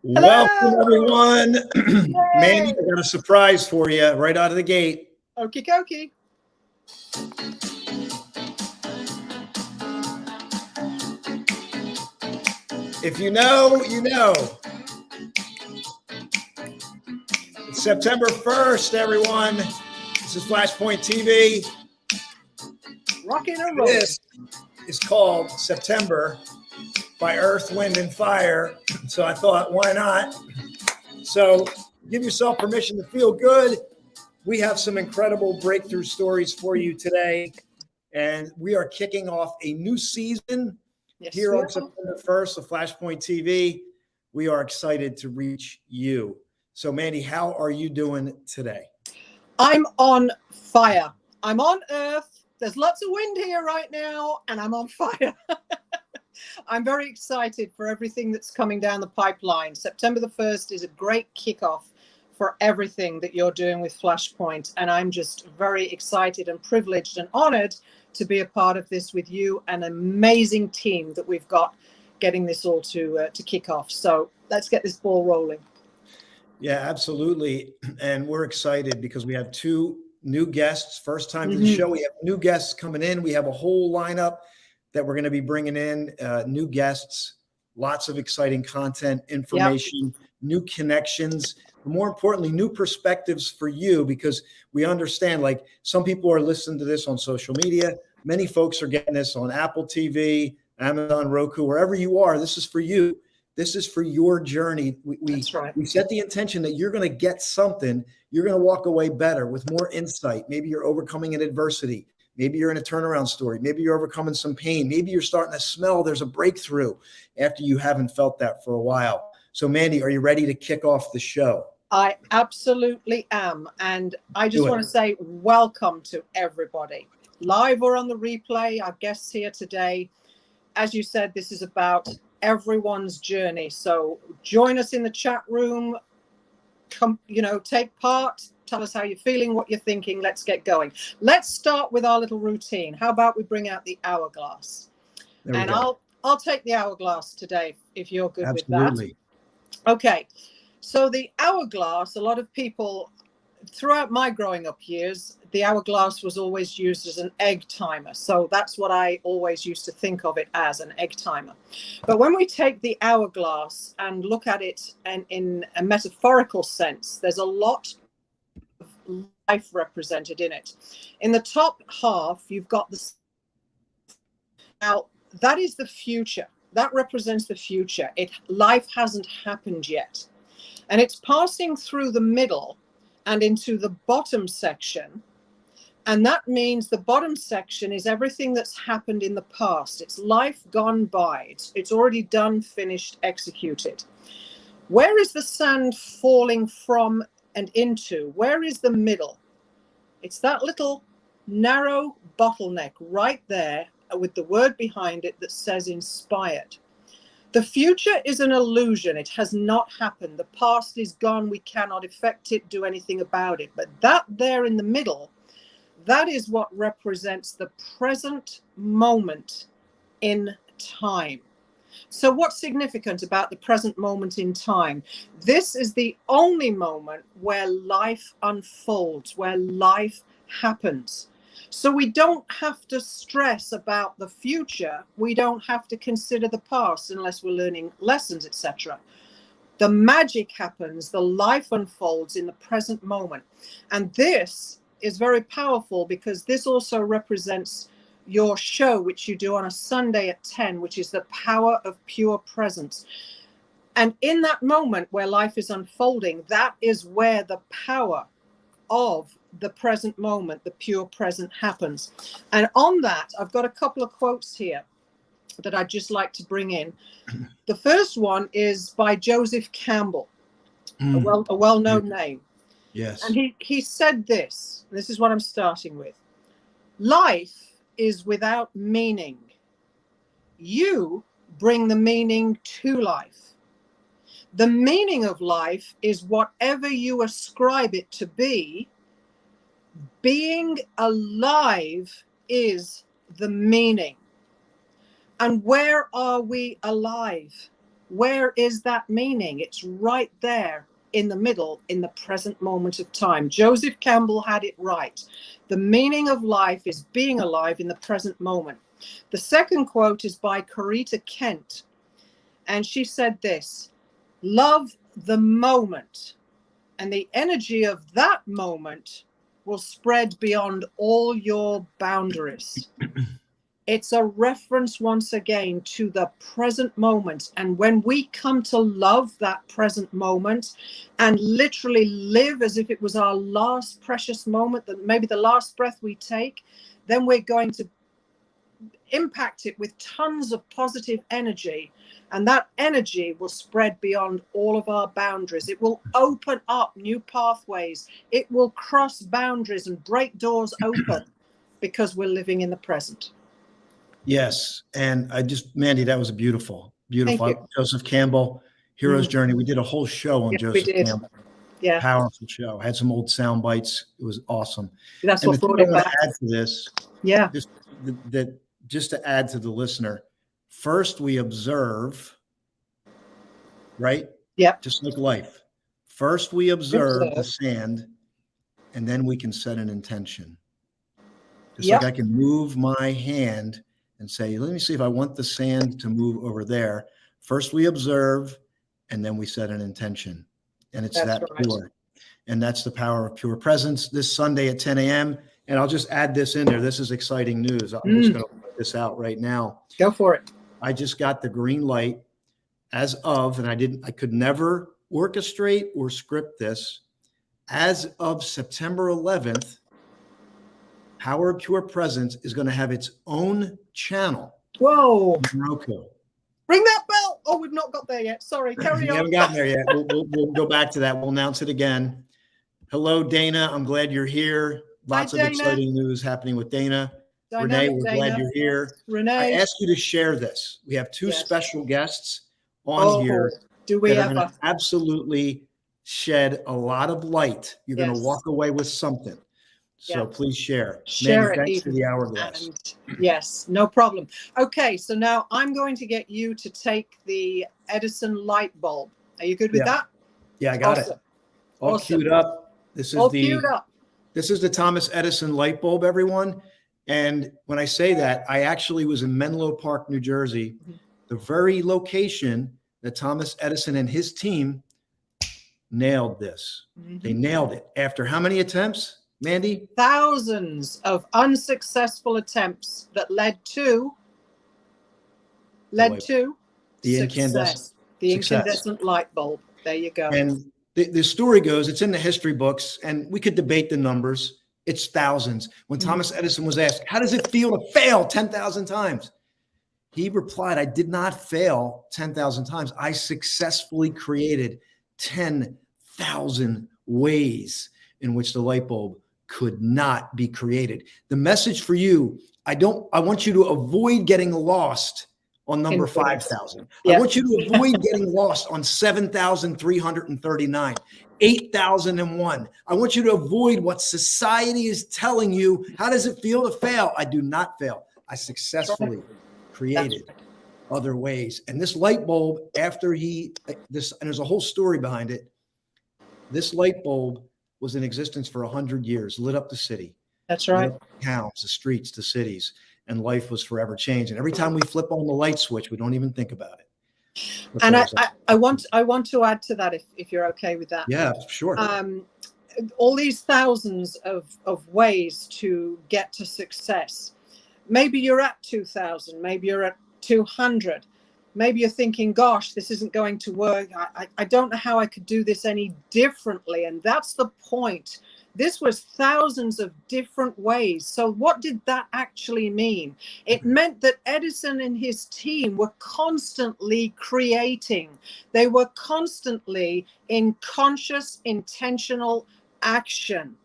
Welcome, Hello! everyone. Mandy, Yay! I got a surprise for you right out of the gate. Okie dokie. If you know, you know. It's September 1st, everyone. This is Flashpoint TV. Rockin' and rollin'. This is called September by Earth, Wind, and Fire. So I thought, why not? So give yourself permission to feel good. We have some incredible breakthrough stories for you today. And we are kicking off a new season here on September 1st of Flashpoint TV. We are excited to reach you. So Mandy, how are you doing today? I'm on fire. I'm on Earth. There's lots of wind here right now, and I'm on fire. I'm very excited for everything that's coming down the pipeline. September the 1st is a great kickoff for everything that you're doing with Flashpoint. And I'm just very excited and privileged and honored to be a part of this with you, an amazing team that we've got getting this all to kick off. So let's get this ball rolling. Yeah, absolutely. And we're excited because we have two new guests, first time to the show. We have new guests coming in. We have a whole lineup that we're going to be bringing in, new guests, lots of exciting content, information, new connections, but more importantly, new perspectives for you, because we understand, like, some people are listening to this on social media. Many folks are getting this on Apple TV, Amazon, Roku, wherever you are. This is for you. This is for your journey. We set the intention that you're going to get something. You're going to walk away better with more insight. Maybe you're overcoming an adversity. Maybe you're in a turnaround story. Maybe you're overcoming some pain. Maybe you're starting to smell there's a breakthrough after you haven't felt that for a while. So Mandy, are you ready to kick off the show? I absolutely am. And I just want to say welcome to everybody. Live or on the replay, our guests here today. As you said, this is about everyone's journey. So join us in the chat room. Come, take part. Tell us how you're feeling, what you're thinking. Let's get going. Let's start with our little routine. How about we bring out the hourglass? And I'll take the hourglass today if you're good with that. Okay. So the hourglass, a lot of people throughout my growing up years, the hourglass was always used as an egg timer. So that's what I always used to think of it as, an egg timer. But when we take the hourglass and look at it and in a metaphorical sense, there's a lot of life represented in it. In the top half, you've got the... Now, that is the future. That represents the future. Life hasn't happened yet. And it's passing through the middle and into the bottom section. And that means the bottom section is everything that's happened in the past. It's life gone by. It's already done, finished, executed. Where is the sand falling from and into? Where is the middle? It's that little narrow bottleneck right there with the word behind it that says inspired. The future is an illusion. It has not happened. The past is gone. We cannot affect it, do anything about it. But that there in the middle, that is what represents the present moment in time. So what's significant about the present moment in time? This is the only moment where life unfolds, where life happens. So we don't have to stress about the future. We don't have to consider the past unless we're learning lessons, etc. The magic happens, the life unfolds in the present moment. And this is very powerful because this also represents your show, which you do on a Sunday at 10, which is the power of pure presence. And in that moment where life is unfolding, that is where the power of the present moment, the pure present, happens. And on that, I've got a couple of quotes here that I'd just like to bring in. The first one is by Joseph Campbell, a well-known name. Yes. And he said this. This is what I'm starting with. Life is without meaning. You bring the meaning to life. The meaning of life is whatever you ascribe it to be. Being alive is the meaning. And where are we alive? Where is that meaning? It's right there in the middle, in the present moment of time. Joseph Campbell had it right. The meaning of life is being alive in the present moment. The second quote is by Corita Kent. And she said this: love the moment, and the energy of that moment will spread beyond all your boundaries. It's a reference once again to the present moment. And when we come to love that present moment and literally live as if it was our last precious moment, that maybe the last breath we take, then we're going to impact it with tons of positive energy. And that energy will spread beyond all of our boundaries. It will open up new pathways. It will cross boundaries and break doors open because we're living in the present. Yes. And Mandy, that was beautiful. Beautiful. Thank you. Joseph Campbell, Hero's Journey. We did a whole show on Joseph Campbell. Yeah. Powerful show. Had some old sound bites. It was awesome. That's and what the brought thing it I want back. to add to this. Yeah. Just to add to the listener, first we observe, right? Yep. Just like life. First we observe the sand, and then we can set an intention. Just like I can move my hand and say, let me see if I want the sand to move over there. First we observe, and then we set an intention. And it's that pure. And that's the power of pure presence. This Sunday at 10 a.m. And I'll just add this in there. This is exciting news. I'm just going to put this out right now. Go for it. I just got the green light as of, and I could never orchestrate or script this. As of September 11th, Power of Pure Presence is going to have its own channel. Whoa. On Roku. Ring that bell. Oh, we've not got there yet. Sorry. Carry on. We haven't gotten there yet. We'll go back to that. We'll announce it again. Hello, Dana. I'm glad you're here. Lots of exciting news happening with Dana. Renee, we're glad you're here. Renee. I ask you to share this. We have two special guests on here. Do we ever? Going to absolutely shed a lot of light. You're going to walk away with something. So please share. Share it. Thanks for the hourglass. Yes, no problem. Okay, so now I'm going to get you to take the Edison light bulb. Are you good with that? Yeah, I got it. All queued up. This is This is the Thomas Edison light bulb, everyone. And when I say that, I actually was in Menlo Park, New Jersey, the very location that Thomas Edison and his team nailed this. They nailed it. After how many attempts, Mandy? Thousands of unsuccessful attempts that led to the incandescent light bulb. There you go. And the story goes, it's in the history books, and we could debate the numbers. It's thousands. When Thomas Edison was asked, how does it feel to fail 10,000 times? He replied, I did not fail 10,000 times. I successfully created 10,000 ways in which the light bulb could not be created. The message for you, I want you to avoid getting lost on number 5,000. I want you to avoid getting lost on 7,339, 8,001. I want you to avoid what society is telling you. How does it feel to fail? I do not fail. I successfully created other ways. And this light bulb, after and there's a whole story behind it. This light bulb was in existence for 100 years, lit up the city. That's right. The towns, the streets, the cities. And life was forever changed. And every time we flip on the light switch, we don't even think about it. And I want to add to that, if you're okay with that. Yeah, sure. All these thousands of ways to get to success. Maybe you're at 2,000. Maybe you're at 200. Maybe you're thinking, gosh, this isn't going to work. I don't know how I could do this any differently. And that's the point. This was thousands of different ways. So what did that actually mean? It meant that Edison and his team were constantly creating. They were constantly in conscious, intentional action.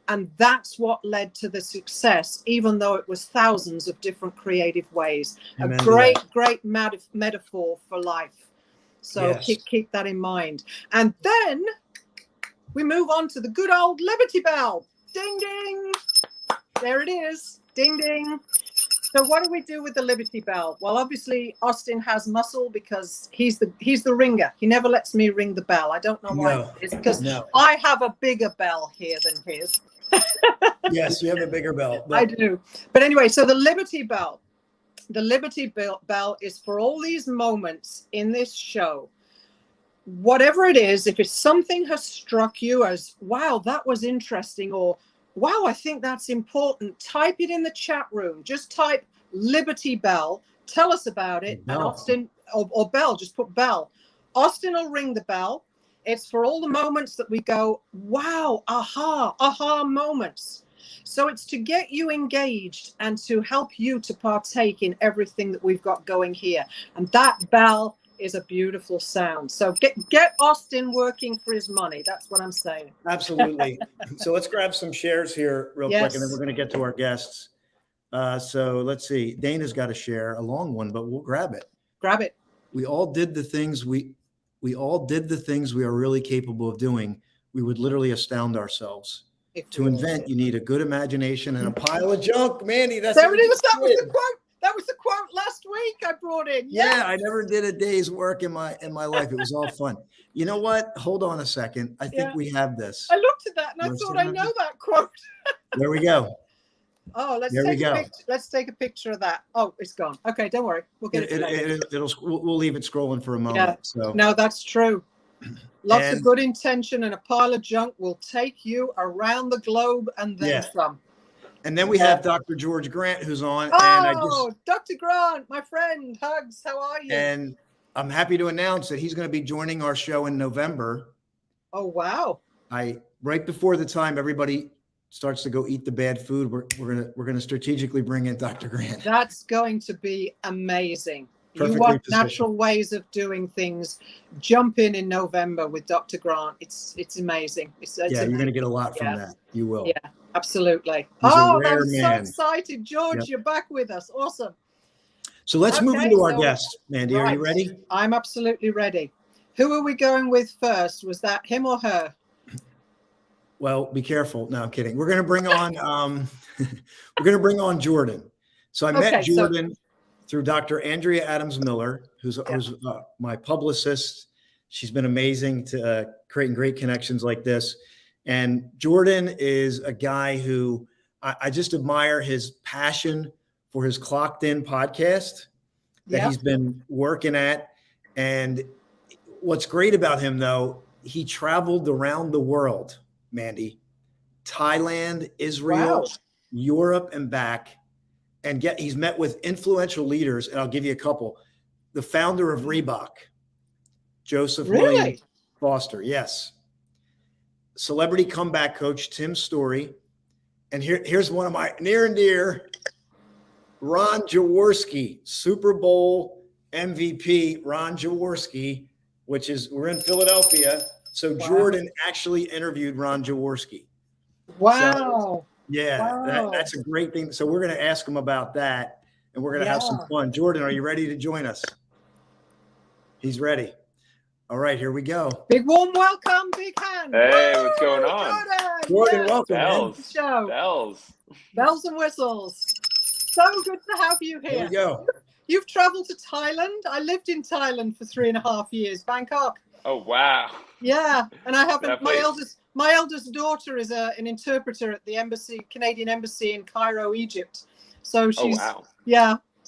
And that's what led to the success, even though it was thousands of different creative ways. Amen. A great metaphor for life. So keep that in mind. And then we move on to the good old Liberty Bell. Ding, ding. There it is. Ding, ding. So what do we do with the Liberty Bell? Well, obviously Austin has muscle because he's the ringer. He never lets me ring the bell. I don't know why. No, It's because no. I have a bigger bell here than his. Yes, you have a bigger bell. I do. But anyway, so the Liberty Bell. The Liberty Bell is for all these moments in this show. Whatever it is, if it's something has struck you as, wow, that was interesting, or wow, I think that's important, type it in the chat room. Just type Liberty Bell. Tell us about it. No. And Austin, or Bell, just put Bell. Austin will ring the bell. It's for all the moments that we go, wow, aha moments. So it's to get you engaged and to help you to partake in everything that we've got going here. And that bell is a beautiful sound. So get Austin working for his money. That's what I'm saying. Absolutely. So let's grab some shares here real quick, and then we're going to get to our guests. So let's see. Dana's got a share, a long one, but we'll grab it. Grab it. We all did the things we are really capable of doing. We would literally astound ourselves. To invent, you need a good imagination and a pile of junk, Mandy. That's there it is. That was the quote. That was the quote last week I brought in. Yes. Yeah, I never did a day's work in my life. It was all fun. You know what? Hold on a second. I think we have this. I looked at that and I thought I know that quote. There we go. Oh, let's take a picture of that. Oh, it's gone. Okay, don't worry. We'll get it. We'll leave it scrolling for a moment. Yeah. So no, that's true. Lots of good intention and a pile of junk will take you around the globe and then some. And then we have Dr. George Grant, who's on. Oh, Dr. Grant, my friend. Hugs. How are you? And I'm happy to announce that he's going to be joining our show in November. Oh, wow. Right before the time everybody starts to go eat the bad food, we're gonna strategically bring in Dr. Grant. That's going to be amazing. Perfectly you want positioned. Natural ways of doing things. Jump in November with Dr. Grant. It's amazing. It's you're amazing. going to get a lot from that. You will. Yeah, absolutely. He's I'm so man. excited. George, you're back with us. Awesome. So let's move into our guests. Mandy, are you ready? I'm absolutely ready. Who are we going with first? Was that him or her? Well, be careful. No, I'm kidding. We're going to bring on Jordan. So I met Jordan through Dr. Andrea Adams Miller, who's my publicist. She's been amazing to creating great connections like this. And Jordan is a guy who I just admire his passion for his Clocked In podcast that he's been working at. And what's great about him, though, he traveled around the world, Mandy, Thailand, Israel, Europe, and back. And he's met with influential leaders, and I'll give you a couple. The founder of Reebok, Joseph William Foster, yes. Celebrity comeback coach Tim Story. And here's one of my near and dear, Ron Jaworski, Super Bowl MVP, Ron Jaworski, we're in Philadelphia. So Jordan actually interviewed Ron Jaworski. Wow. So, that's a great thing. So we're going to ask him about that, and we're going to have some fun. Jordan, are you ready to join us? He's ready. All right, here we go. Big warm welcome, big hand. Hey, what's going on? Jordan, welcome. Bells and whistles. So good to have you here. Here we go. You've traveled to Thailand. I lived in Thailand for 3.5 years, Bangkok. Oh, wow. Yeah, and I have my eldest daughter is an interpreter at the Canadian embassy in Cairo, Egypt. So she's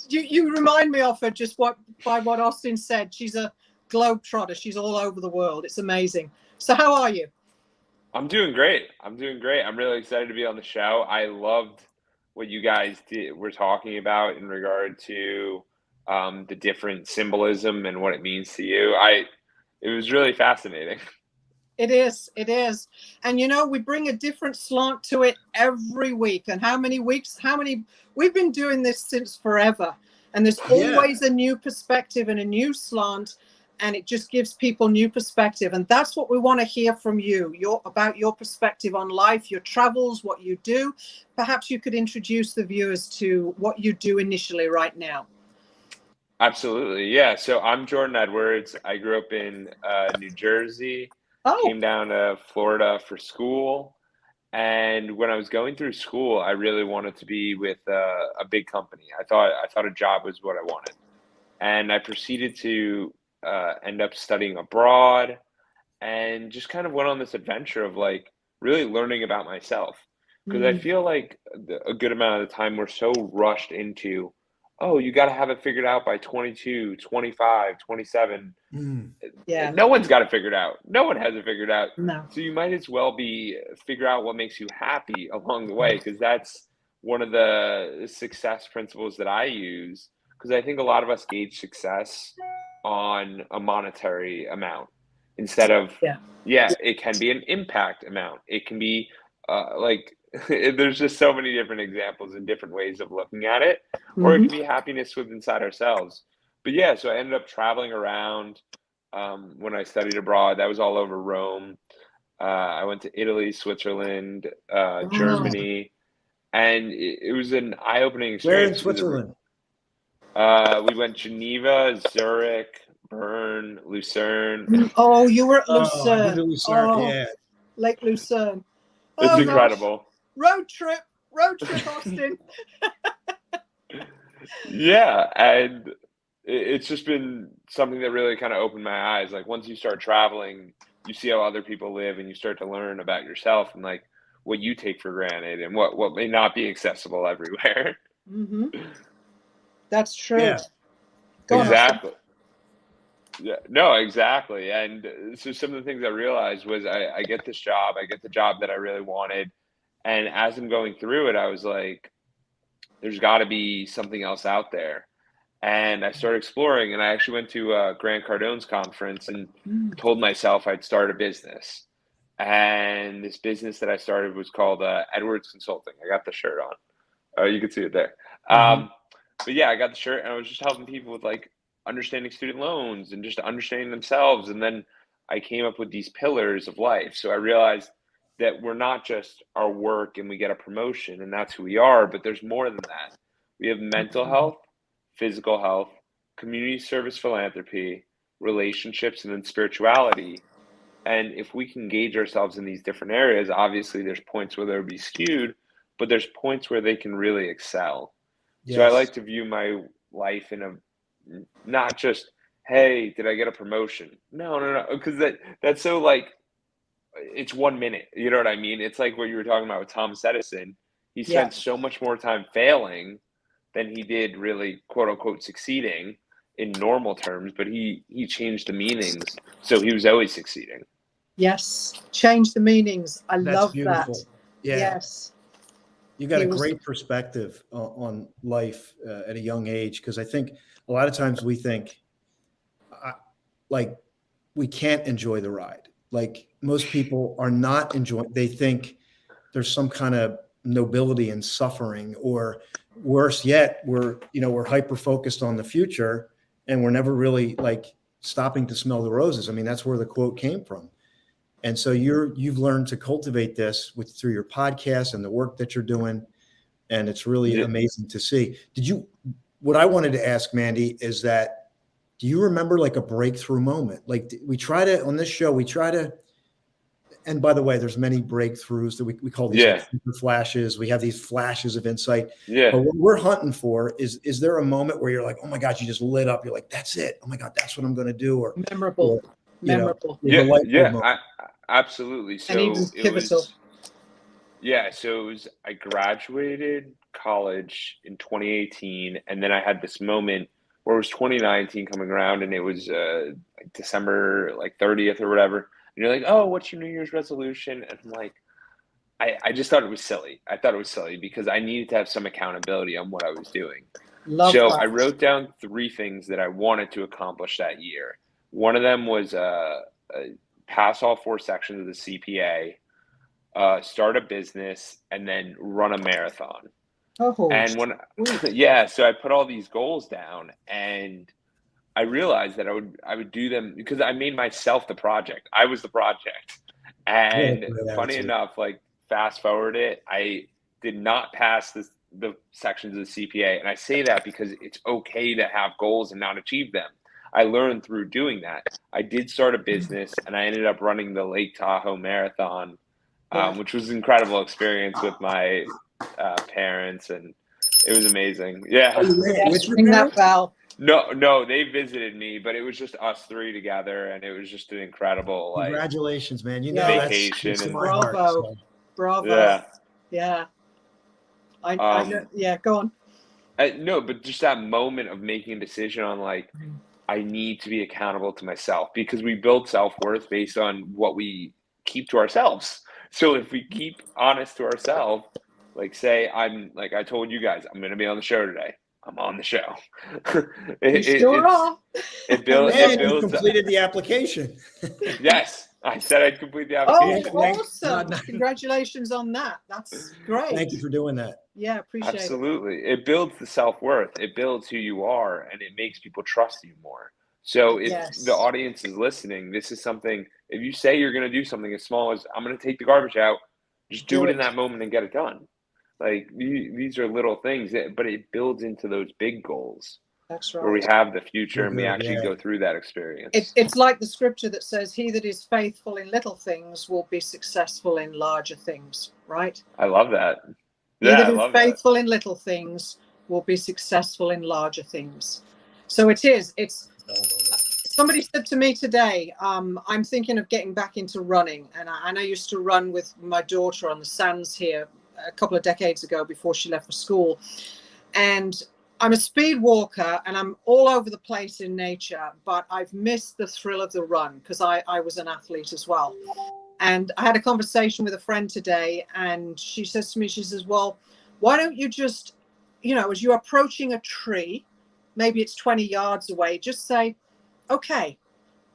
you remind me of her just by what Austin said. She's a globetrotter. She's all over the world. It's amazing. So how are you? I'm doing great. I'm really excited to be on the show. I loved what you guys were talking about in regard to the different symbolism and what it means to you. It was really fascinating. It is. And, we bring a different slant to it every week. And how many weeks, we've been doing this since forever. And there's always a new perspective and a new slant. And it just gives people new perspective. And that's what we want to hear from you, about your perspective on life, your travels, what you do. Perhaps you could introduce the viewers to what you do initially right now. Absolutely. Yeah. So I'm Jordan Edwards. I grew up in New Jersey, came down to Florida for school, And when I was going through school, I really wanted to be with a big company. I thought a job was what I wanted, and I proceeded to end up studying abroad, and just kind of went on this adventure of like really learning about myself. Because I Mm, feel like a good amount of the time we're so rushed into, oh, you got to have it figured out by 22, 25, 27. Mm. yeah. No one's got it figured out. No one has it figured out. No. So you might as well be figure out what makes you happy along the way, because that's one of the success principles that I use. Because I think a lot of us gauge success on a monetary amount instead of, Yeah. yeah, it can be an impact amount. It can be like there's just so many different examples and different ways of looking at it, or it Hmm. can be happiness with inside ourselves. But yeah, so I ended up traveling around when I studied abroad. That was all over Rome. I went to Italy, Switzerland, Wow. Germany, and it was an eye-opening Where in experience because Switzerland? we went Geneva, Zurich, Bern, Lucerne. Oh, you were at Oh, I've been to Lucerne. Lucerne. Oh, Yeah. Lake Lucerne. It's Oh gosh. incredible. Road trip, Austin. Yeah, and it's just been something that really kind of opened my eyes. Like once you start traveling, you see how other people live, and you start to learn about yourself and like what you take for granted and what may not be accessible everywhere. Hmm. That's true. Yeah. Go on, Yeah. Austin. Exactly. Yeah, no, exactly. And so some of the things I realized was I get this job, I get the job that I really wanted. And as I'm going through it, I was like, there's got to be something else out there. And I started exploring, and I actually went to Grant Cardone's conference and Mm. told myself I'd start a business. And this business that I started was called Edwards Consulting. I got the shirt on. You can see it there. Mhm. But yeah, I got the shirt, and I was just helping people with like understanding student loans and just understanding themselves. And then I came up with these pillars of life. So I realized that we're not just our work and we get a promotion and that's who we are, but there's more than that. We have mental health, physical health, community service, philanthropy, relationships, and then spirituality. And if we can gauge ourselves in these different areas, obviously there's points where they'll be skewed, but there's points where they can really excel. So I like Yes. to view my life in a not just, hey, did I get a promotion? No, no, no, because that's so like it's 1 minute. You know what I mean? It's like what you were talking about with Thomas Edison. He Yeah. spent so much more time failing than he did really quote unquote succeeding in normal terms, but he changed the meanings, so he was always succeeding. Yes. Change the meanings. I That's love that. beautiful. Yeah. Yes. You got He a was. great perspective on life at a young age, because I think a lot of times we think like we can't enjoy the ride. Like most people are not enjoying. They think there's some kind of nobility in suffering, or worse yet, we're hyper focused on the future, and we're never really like stopping to smell the roses. I mean, that's where the quote came from. And so you've learned to cultivate this through your podcast and the work that you're doing, and it's really Yeah, amazing to see. What I wanted to ask Mandy is that, do you remember like a breakthrough moment? Like we try to, on this show, we try to, and by the way, there's many breakthroughs that we call these like yeah, super flashes. We have these flashes of insight, yeah. but what we're hunting for is there a moment where you're like, oh my God, you just lit up. You're like, that's it. Oh my God, that's what I'm going to do. Memorable. You know, Memorable. there's a Yeah, light bulb yeah, moment. absolutely. And even So it pivotal. was, yeah, so it was, I graduated college in 2018, and then I had this moment where it was 2019 coming around, and it was like December like 30th or whatever. And you're like, oh, what's your New Year's resolution? And I'm like, I just thought it was silly. I thought it was silly because I needed to have some accountability on what I was doing. Love So I that. wrote down three things that I wanted to accomplish that year. One of them was pass all four sections of the CPA, start a business, and then run a marathon. Oh, And when, sweet. yeah, so I put all these goals down, and I realized that I would do them because I made myself the project. I was the project. What a And great funny attitude. enough, like fast forward it, I did not pass the sections of the CPA. And I say that because it's okay to have goals and not achieve them. I learned through doing that. I did start a business, and I ended up running the Lake Tahoe Marathon which was an incredible experience with my parents, and it was amazing. Yeah. With your Ring that parents? bell. No, they visited me, but it was just us three together, and it was just an incredible Congratulations, man. You know vacation that's and my heart. Bravo. So. Bravo. yeah. I know. Yeah, go on. No, but just that moment of making a decision on like, I need to be accountable to myself, because we build self-worth based on what we keep to ourselves. So if we keep honest to ourselves, like say like I told you guys, I'm going to be on the show today. I'm on the show. You sure are. It And you builds. completed the application. Yes, I said I'd complete the Oh, application. awesome. No. Congratulations on that. That's great. Thank you for doing that. Yeah, appreciate Absolutely. It builds the self-worth. It builds who you are, and it makes people trust you more. So if Yes. the audience is listening, this is something, if you say you're going to do something as small as I'm going to take the garbage out, just do it in that moment and get it done. Like these are little things, but it builds into those big goals. That's right. Where we have the future and we Good, actually go through that experience. It's like the scripture that says, he that is faithful in little things will be successful in larger things, right? I love that. He Yeah, that I is love faithful in little things will be successful in larger things. So it's somebody said to me today, I'm thinking of getting back into running. And I used to run with my daughter on the sands here a couple of decades ago before she left for school. And I'm a speed walker and I'm all over the place in nature, but I've missed the thrill of the run because I was an athlete as well. And I had a conversation with a friend today, and she says to me, she says, well, why don't you just, as you're approaching a tree, maybe it's 20 yards away, just say, okay,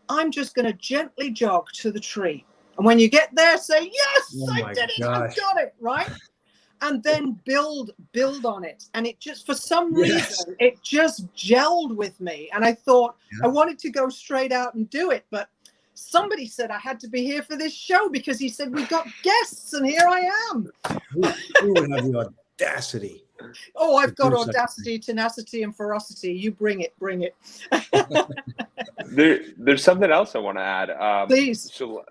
I'm just going to gently jog to the tree. And when you get there, say, yes, I did it. I got it. Right. And then build on it. And it just, for some reason, it just gelled with me. And I thought I wanted to go straight out and do it. But somebody said I had to be here for this show because he said, we've got guests. And here I am. Who would have the audacity? Oh, I've got audacity, tenacity, and ferocity. You bring it. Bring it. There's something else I want to add. Please. So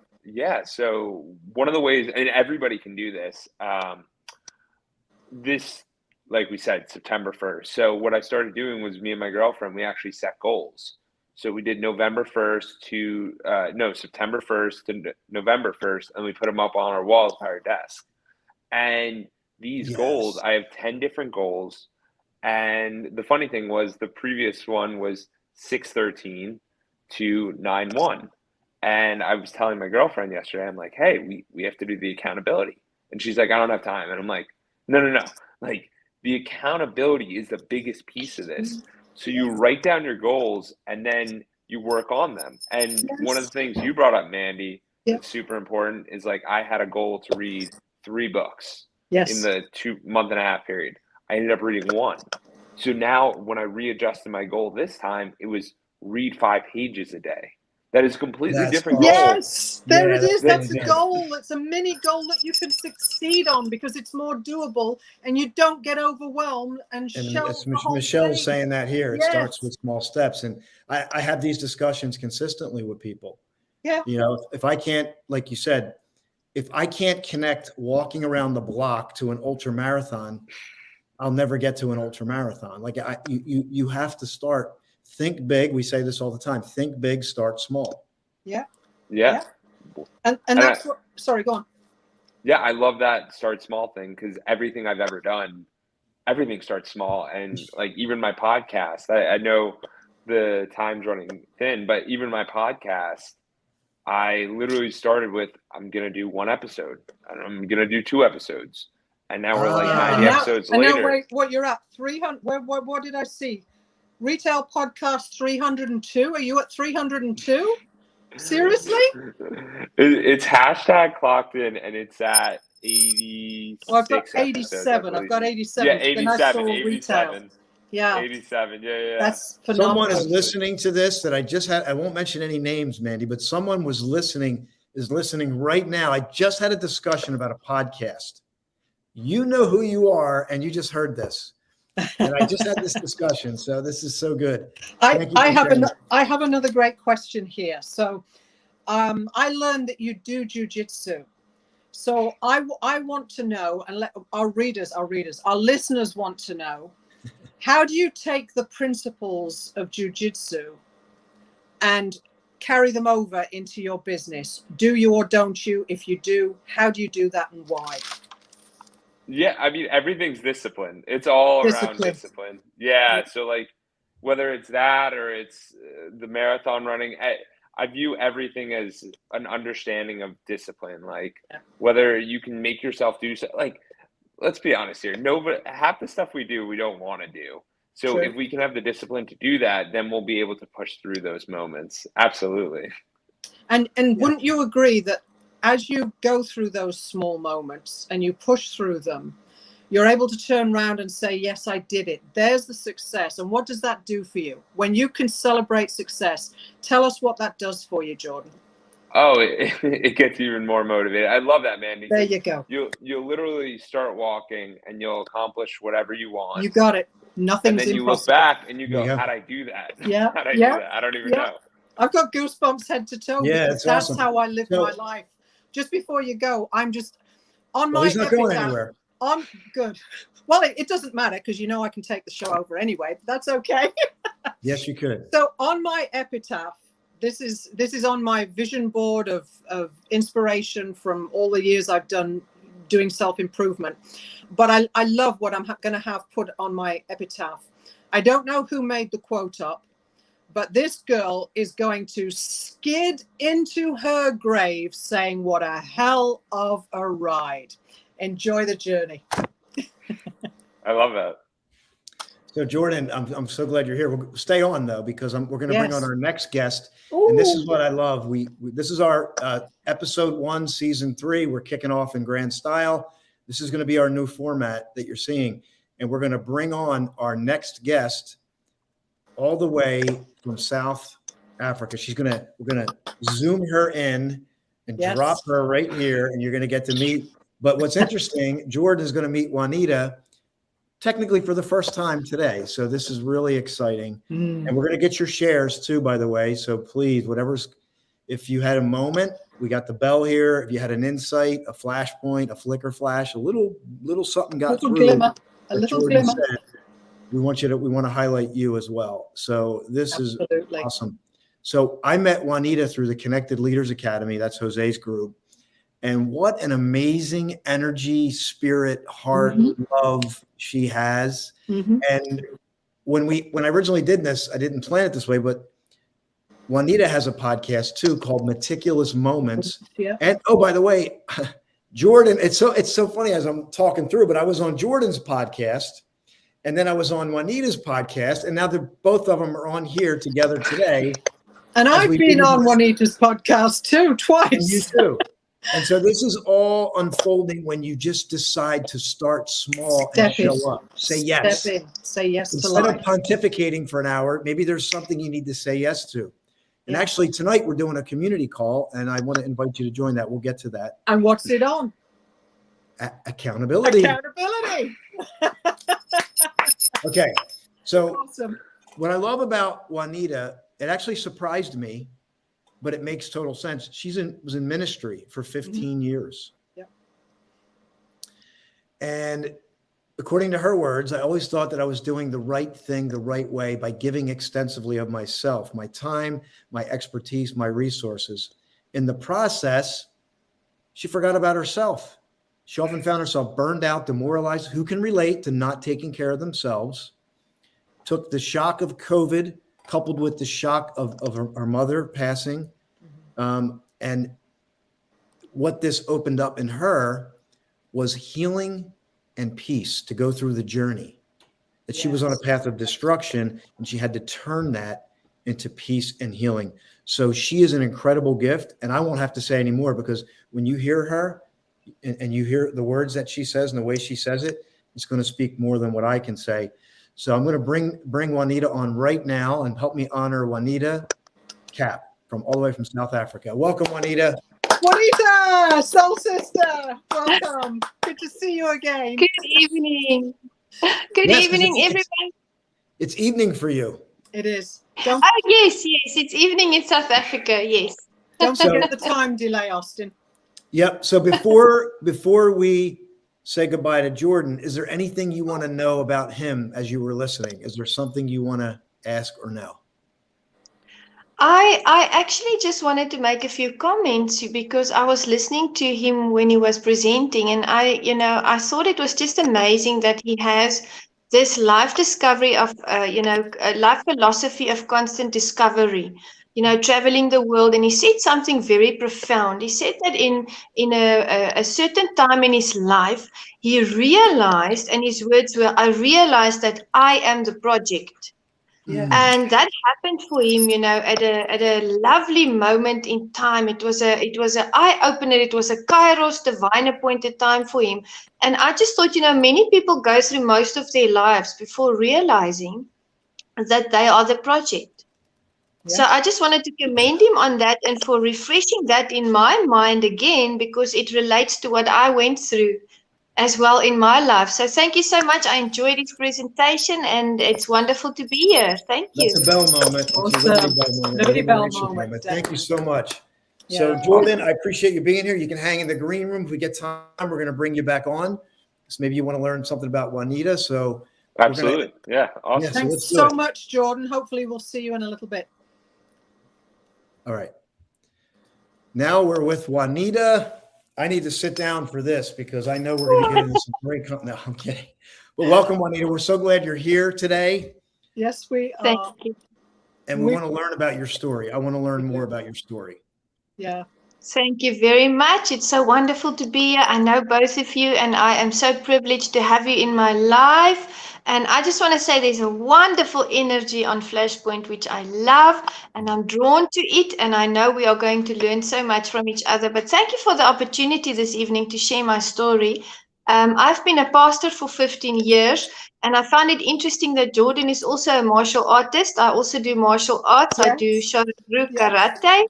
one of the ways, and everybody can do this, this, like we said, September 1st. So what I started doing was me and my girlfriend, we actually set goals. So we did September 1st to November 1st, and we put them up on our walls by our desk. And these goals, I have 10 different goals. And the funny thing was the previous one was 6/13 to 9/1. And I was telling my girlfriend yesterday, I'm like, hey, we have to do the accountability. And she's like, I don't have time. And I'm like, no. Like, the accountability is the biggest piece of this. So you write down your goals and then you work on them. And one of the things you brought up, Mandy, that's super important is like, I had a goal to read 3 books in the 2.5-month period. I ended up reading 1. So now when I readjusted my goal this time, it was read 5 pages a day. That is a completely different goal. Yes, there it is. That's a goal. It's a mini goal that you can succeed on because it's more doable and you don't get overwhelmed and show the whole Michelle's thing. saying that here. It starts with small steps. And I have these discussions consistently with people. Yeah. If I can't, like you said, if I can't connect walking around the block to an ultra marathon, I'll never get to an ultra marathon. Like you have to start. Think big. We say this all the time. Think big, start small. Yeah. And that's what, sorry, go on. Yeah, I love that start small thing because everything I've ever done, everything starts small. And like even my podcast, I know the time's running thin, but even my podcast, I literally started with, I'm going to do 1 episode and I'm going to do 2 episodes. And now we're like 90 episodes later. And now wait, what you're at 300, what did I see? Retail podcast 302. Are you at 302? Seriously? It's hashtag clocked in and it's at 86. Well, I've got 87. I've got 87. Yeah, 87. Yeah. 87. Yeah. That's phenomenal. Someone is listening to this that I won't mention any names, Mandy, but someone is listening right now. I just had a discussion about a podcast. You know who you are, and you just heard this. And I just had this discussion, so this is so good. I have another great question here. So I learned that you do jujitsu. So I want to know, and let our listeners want to know, how do you take the principles of jiu-jitsu and carry them over into your business? Do you or don't you? If you do, how do you do that and why? Yeah, I mean, everything's discipline. It's all around discipline. Yeah, so like whether it's that or it's the marathon running, I view everything as an understanding of discipline. Like whether you can make yourself do so, like let's be honest here. Nobody, half the stuff we do, we don't want to do. So if we can have the discipline to do that, then we'll be able to push through those moments. Absolutely. And wouldn't you agree that as you go through those small moments and you push through them, you're able to turn around and say, yes, I did it. There's the success. And what does that do for you? When you can celebrate success, tell us what that does for you, Jordan. Oh, it gets you even more motivated. I love that, man. There you go. You'll literally start walking and you'll accomplish whatever you want. You got it. Nothing's And then you impossible. look back and you go, how'd I do that? Yeah. How'd I do that? I don't even know. I've got goosebumps head to toe. Yeah, because that's awesome. how I live my life. Just before you go, I'm just on my he's not going anywhere. I'm good. Well, it doesn't matter because you know I can take the show over anyway. But that's okay. Yes, you could. So on my epitaph, this is on my vision board of inspiration from all the years I've done doing self-improvement. But I love what I'm going to have put on my epitaph. I don't know who made the quote up, but this girl is going to skid into her grave saying, what a hell of a ride. Enjoy the journey. I love that. So Jordan, I'm so glad you're here. We'll stay on though, because we're going to bring on our next guest. Ooh. And this is what I love. This is our episode 1, season 3. We're kicking off in grand style. This is going to be our new format that you're seeing. And we're going to bring on our next guest all the way from South Africa. We're going to zoom her in and drop her right here. And you're going to get to meet. But what's interesting, Jordan is going to meet Juanita technically for the first time today. So this is really exciting. And we're going to get your shares too, by the way. So please, if you had a moment, we got the bell here. If you had an insight, a flashpoint, a flicker flash, a little something got through. A little glimmer. We want to highlight you as well. So this is awesome. So I met Juanita through the Connected Leaders Academy. That's Jose's group. And what an amazing energy, spirit, heart, love she has. And when I originally did this, I didn't plan it this way, but Juanita has a podcast too called Meticulous Moments. And oh, by the way, Jordan, it's so funny as I'm talking through, but I was on Jordan's podcast and then I was on Juanita's podcast, and now both of them are on here together today. And I've been on Juanita's podcast too, twice. And you too. And so this is all unfolding when you just decide to start small and show up. Say yes. Step in. Say yes to life. life. Instead of pontificating for an hour, maybe there's something you need to say yes to. And actually tonight we're doing a community call, and I want to invite you to join that. We'll get to that. And what's it on? Accountability. Accountability. Okay. So awesome. What I love about Juanita, it actually surprised me, but it makes total sense. She was in ministry for 15 years. Yep. And according to her words, I always thought that I was doing the right thing the right way by giving extensively of myself, my time, my expertise, my resources. In the process, she forgot about herself. She often found herself burned out, demoralized. Who can relate to not taking care of themselves? Took the shock of COVID coupled with the shock of her mother passing. And what this opened up in her was healing and peace to go through the journey. That she was on a path of destruction, and she had to turn that into peace and healing. So she is an incredible gift. And I won't have to say any more, because when you hear her and you hear the words that she says and the way she says it, it's going to speak more than what I can say. So I'm going to bring Juanita on right now and help me honor Juanita Kapp from all the way from South Africa. Welcome, Juanita. Juanita, soul sister, welcome. Good to see you again. Good evening. Good evening, everybody. It's evening for you. It is. Oh, yes, it's evening in South Africa, yes. Don't forget the time delay, Austin. Yep. So before we say goodbye to Jordan, is there anything you want to know about him as you were listening? Is there something you want to ask or know? I actually just wanted to make a few comments because I was listening to him when he was presenting, and I thought it was just amazing that he has this life discovery of, a life philosophy of constant discovery, traveling the world. And he said something very profound. He said that in a certain time in his life, he realized, and his words were, "I realized that I am the project." Yes. And that happened for him, at a lovely moment in time. It was a eye opener. It was a Kairos, divine appointed time for him. And I just thought, many people go through most of their lives before realizing that they are the project. So I just wanted to commend him on that and for refreshing that in my mind again, because it relates to what I went through as well in my life. So thank you so much. I enjoyed his presentation, and it's wonderful to be here. Thank you. That's a bell moment. Awesome. It's a Liberty Bell moment. Liberty Bell Liberation moment, Thank you so much. Yeah. So Jordan, I appreciate you being here. You can hang in the green room. If we get time, we're going to bring you back on. So maybe you want to learn something about Juanita. So Absolutely. Yeah. Awesome. Yeah, Thanks let's do so it. much, Jordan. Hopefully we'll see you in a little bit. All right. Now we're with Juanita. I need to sit down for this because I know we're going to get into some great No, I'm kidding. But welcome, Juanita. We're so glad you're here today. Yes, we are. Thank you. And we want to learn about your story. I want to learn more about your story. Yeah. Thank you very much. It's so wonderful to be here. I know both of you, and I am so privileged to have you in my life. And I just want to say there's a wonderful energy on Flashpoint, which I love, and I'm drawn to it. And I know we are going to learn so much from each other. But thank you for the opportunity this evening to share my story. I've been a pastor for 15 years, and I find it interesting that Jordan is also a martial artist. I also do martial arts. Yes. I do Shorin-ryu Yes. karate.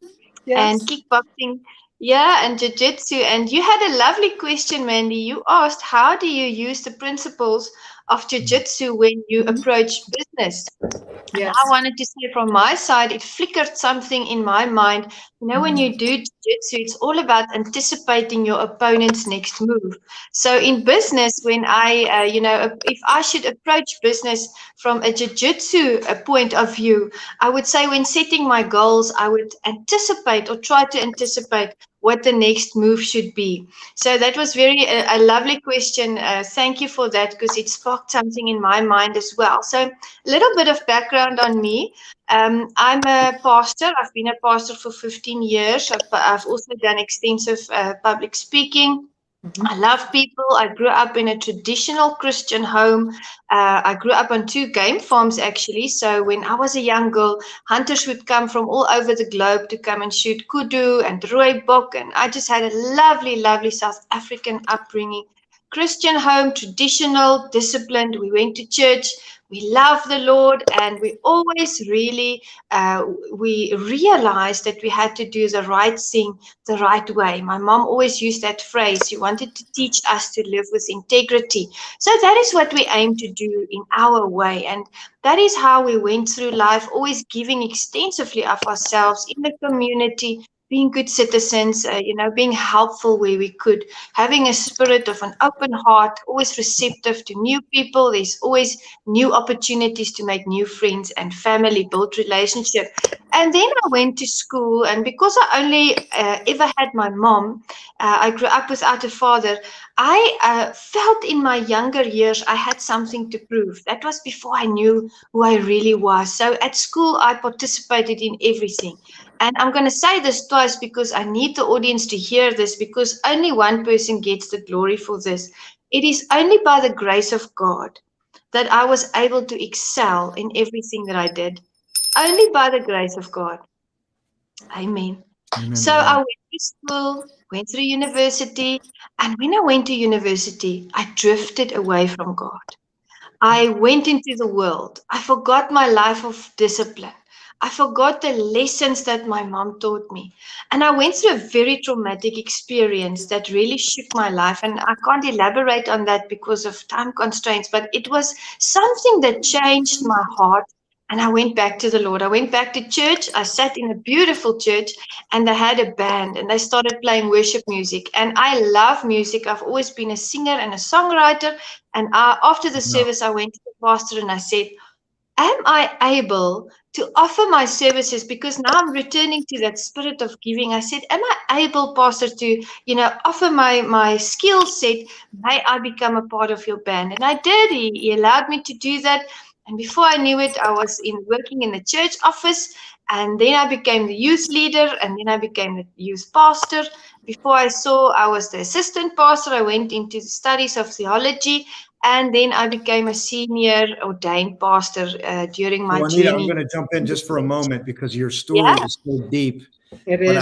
And Yes. kickboxing, yeah, and jiu-jitsu. And you had a lovely question, Mandy. You asked, how do you use the principles of jiu-jitsu when you approach business? Yes. I wanted to say from my side, it flickered something in my mind. When you do jiu-jitsu, it's all about anticipating your opponent's next move. So in business, when if I should approach business from a jiu-jitsu point of view, I would say when setting my goals, I would anticipate or try to anticipate what the next move should be. So that was a lovely question. Thank you for that, because it sparked something in my mind as well. So a little bit of background on me. I'm a pastor. I've been a pastor for 15 years. I've also done extensive public speaking. I love people. I grew up in a traditional Christian home. I grew up on 2 game farms, actually. So when I was a young girl, hunters would come from all over the globe to come and shoot kudu and rooibok. And I just had a lovely, lovely South African upbringing. Christian home, traditional, disciplined. We went to church. We love the Lord, and we always really, we realized that we had to do the right thing the right way. My mom always used that phrase. She wanted to teach us to live with integrity. So that is what we aim to do in our way. And that is how we went through life, always giving extensively of ourselves in the community, being good citizens, being helpful where we could, having a spirit of an open heart, always receptive to new people. There's always new opportunities to make new friends and family, build relationship. And then I went to school, and because I only ever had my mom, I grew up without a father. I felt in my younger years I had something to prove. That was before I knew who I really was. So at school, I participated in everything. And I'm going to say this twice because I need the audience to hear this, because only one person gets the glory for this. It is only by the grace of God that I was able to excel in everything that I did. Only by the grace of God. Amen. So I went to school, went through university, and when I went to university, I drifted away from God. I went into the world. I forgot my life of discipline. I forgot the lessons that my mom taught me. And I went through a very traumatic experience that really shook my life. And I can't elaborate on that because of time constraints, but it was something that changed my heart, And I went back to the Lord. I went back to church. I sat in a beautiful church, and they had a band, and they started playing worship music. And I love music. I've always been a singer and a songwriter. And after the service, I went to the pastor and I said, am I able to offer my services? Because now I'm returning to that spirit of giving. I said, am I able, Pastor, to, offer my skill set? May I become a part of your band? And I did. He allowed me to do that. And before I knew it, I was working in the church office. And then I became the youth leader. And then I became the youth pastor. Before I was the assistant pastor. I went into the studies of theology. And then I became a senior ordained pastor during my Juanita, journey. I'm going to jump in just for a moment because your story is so deep. It is.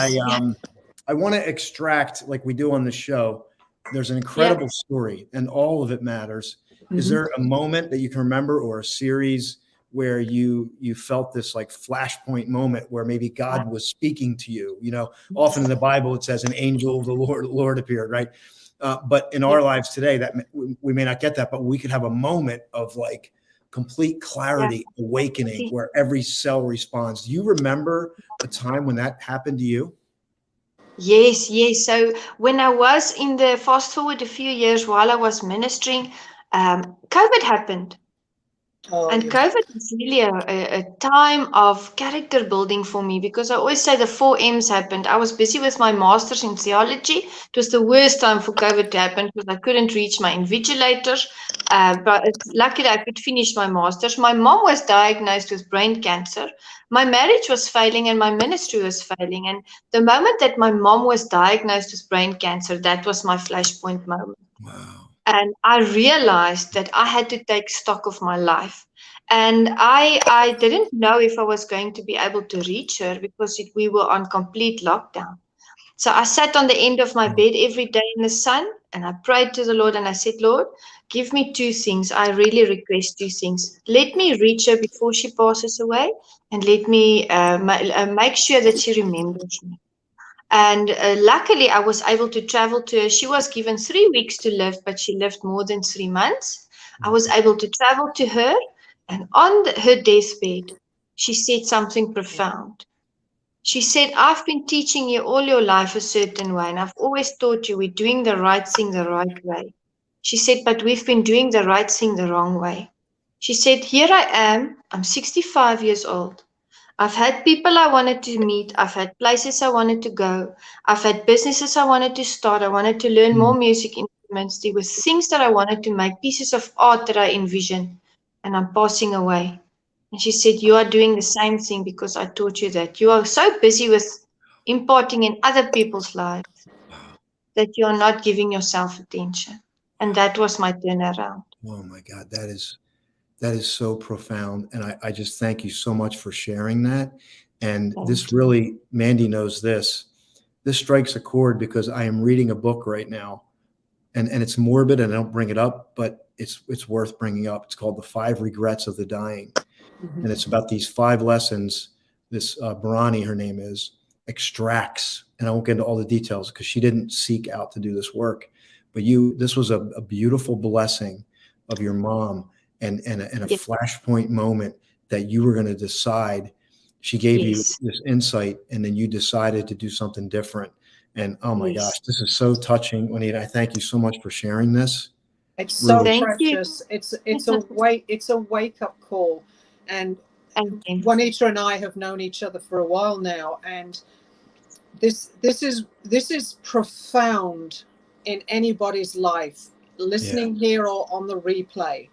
I want to extract, like we do on the show, there's an incredible story and all of it matters. Is there a moment that you can remember or a series where you felt this like flashpoint moment where maybe God was speaking to you? Often in the Bible, it says an angel of the Lord appeared, right? But in our lives today, that we may not get that, but we could have a moment of like complete clarity, awakening, where every cell responds. Do you remember a time when that happened to you? Yes. So when I was fast forward a few years while I was ministering, COVID happened. And COVID is really a time of character building for me, because I always say the 4 M's happened. I was busy with my master's in theology. It was the worst time for COVID to happen because I couldn't reach my invigilators. But luckily I could finish my master's. My mom was diagnosed with brain cancer. My marriage was failing and my ministry was failing. And the moment that my mom was diagnosed with brain cancer, that was my flashpoint moment. Wow. And I realized that I had to take stock of my life. And I didn't know if I was going to be able to reach her because we were on complete lockdown. So I sat on the end of my bed every day in the sun and I prayed to the Lord and I said, Lord, give me 2 things. I really request 2 things. Let me reach her before she passes away, and let me make sure that she remembers me. And luckily, I was able to travel to her. She was given 3 weeks to live, but she lived more than 3 months. I was able to travel to her, and on her deathbed, she said something profound. She said, I've been teaching you all your life a certain way, and I've always taught you we're doing the right thing the right way. She said, but we've been doing the right thing the wrong way. She said, here I am. I'm 65 years old. I've had people I wanted to meet. I've had places I wanted to go. I've had businesses I wanted to start. I wanted to learn more music instruments. There were things that I wanted to make, pieces of art that I envisioned, and I'm passing away. And she said, you are doing the same thing because I taught you that. You are so busy with imparting in other people's lives that you are not giving yourself attention. And that was my turnaround. Oh my God, that is so profound. And I just thank you so much for sharing that. And this really, Mandy knows this strikes a chord because I am reading a book right now and it's morbid and I don't bring it up, but it's worth bringing up. It's called The 5 Regrets of the Dying. And it's about these 5 lessons. This Barani, her name is, extracts, and I won't get into all the details because she didn't seek out to do this work, but this was a beautiful blessing of your mom and a flashpoint moment that you were going to decide. She gave you this insight and then you decided to do something different. And oh my gosh, this is so touching, Juanita. I thank you so much for sharing this. It's so precious. It's a wake up call. And Juanita and I have known each other for a while now, and this is profound in anybody's life, listening here or on the replay.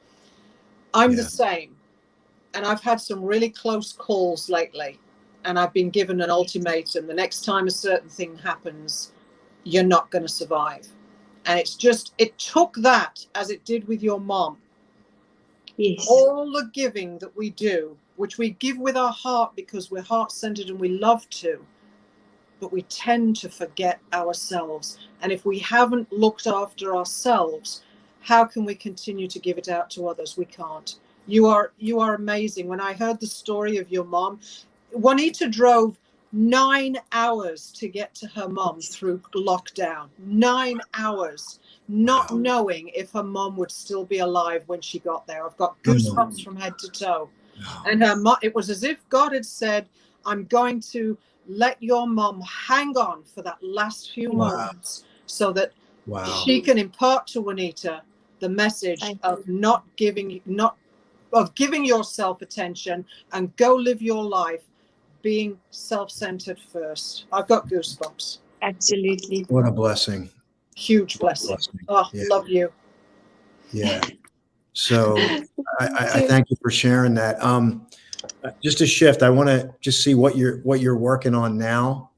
I'm the same, and I've had some really close calls lately, and I've been given an ultimatum: the next time a certain thing happens, you're not going to survive. And it took that, as it did with your mom. Yes. All the giving that we do, which we give with our heart because we're heart-centered and we love to, but we tend to forget ourselves. And if we haven't looked after ourselves, how can we continue to give it out to others? We can't. You are amazing. When I heard the story of your mom, Juanita drove 9 hours to get to her mom through lockdown. 9 hours. Not knowing if her mom would still be alive when she got there. I've got goosebumps from head to toe. And her mom, it was as if God had said, I'm going to let your mom hang on for that last few moments so that she can impart to Juanita the message of giving yourself attention and go live your life being self-centered first. I've got goosebumps. Absolutely. What a blessing. Huge blessing. Oh, love you. Yeah. So I thank you for sharing that. Just a shift. I want to just see what you're working on now.